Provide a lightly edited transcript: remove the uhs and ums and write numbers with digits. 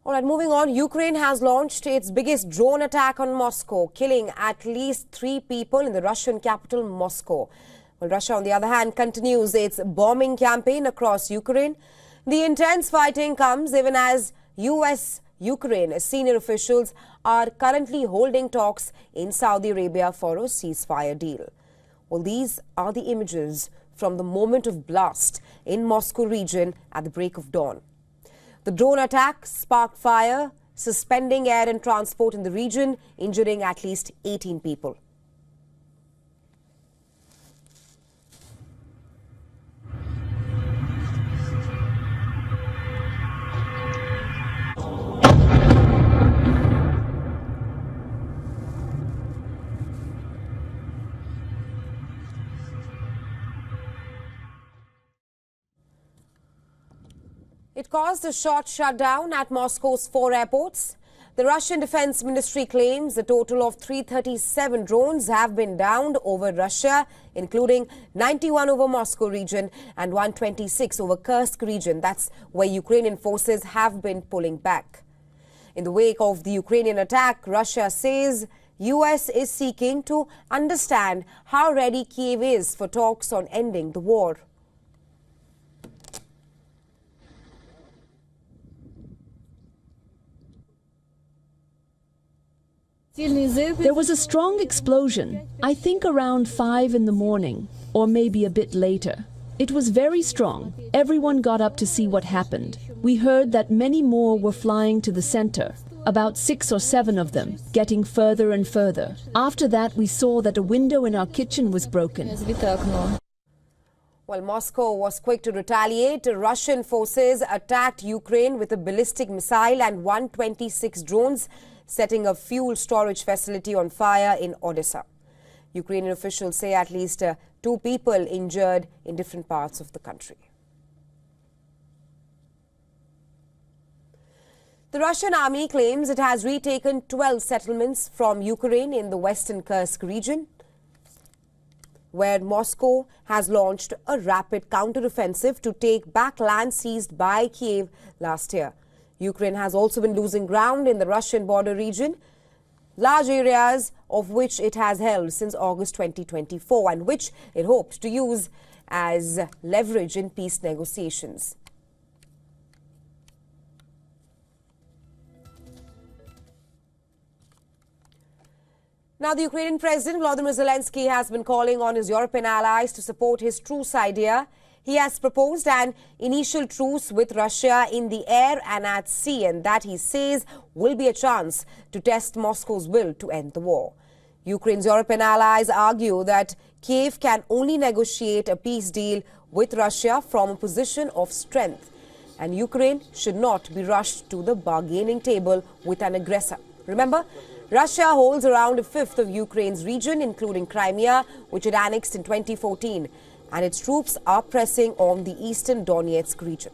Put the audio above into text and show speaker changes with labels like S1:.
S1: All right, moving on. Ukraine has launched its biggest drone attack on Moscow, killing at least 3 people in the Russian capital, Moscow. Well, Russia, on the other hand, continues its bombing campaign across Ukraine. The intense fighting comes even as US-Ukraine senior officials are currently holding talks in Saudi Arabia for a ceasefire deal. Well, these are the images from the moment of blast in Moscow region at the break of dawn. The drone attack sparked fire, suspending air and transport in the region, injuring at least 18 people. It caused a short shutdown at Moscow's 4 airports. The Russian Defense Ministry claims a total of 337 drones have been downed over Russia, including 91 over Moscow region and 126 over Kursk region. That's where Ukrainian forces have been pulling back. In the wake of the Ukrainian attack, Russia says US is seeking to understand how ready Kiev is for talks on ending the war.
S2: There was a strong explosion, I think around 5 in the morning, or maybe a bit later. It was very strong. Everyone got up to see what happened. We heard that many more were flying to the center, about 6 or 7 of them, getting further and further. After that, we saw that a window in our kitchen was broken.
S1: While Moscow was quick to retaliate, Russian forces attacked Ukraine with a ballistic missile and 126 drones, setting a fuel storage facility on fire in Odessa. Ukrainian officials say at least 2 people injured in different parts of the country. The Russian army claims it has retaken 12 settlements from Ukraine in the western Kursk region, where Moscow has launched a rapid counteroffensive to take back land seized by Kiev last year. Ukraine has also been losing ground in the Russian border region, large areas of which it has held since August 2024 and which it hopes to use as leverage in peace negotiations. Now, the Ukrainian President Volodymyr Zelensky has been calling on his European allies to support his truce idea. He has proposed an initial truce with Russia in the air and at sea, and that he says will be a chance to test Moscow's will to end the war. Ukraine's European allies argue that Kiev can only negotiate a peace deal with Russia from a position of strength, and Ukraine should not be rushed to the bargaining table with an aggressor. Remember, Russia holds around a fifth of Ukraine's region, including Crimea, which it annexed in 2014. And its troops are pressing on the eastern Donetsk region.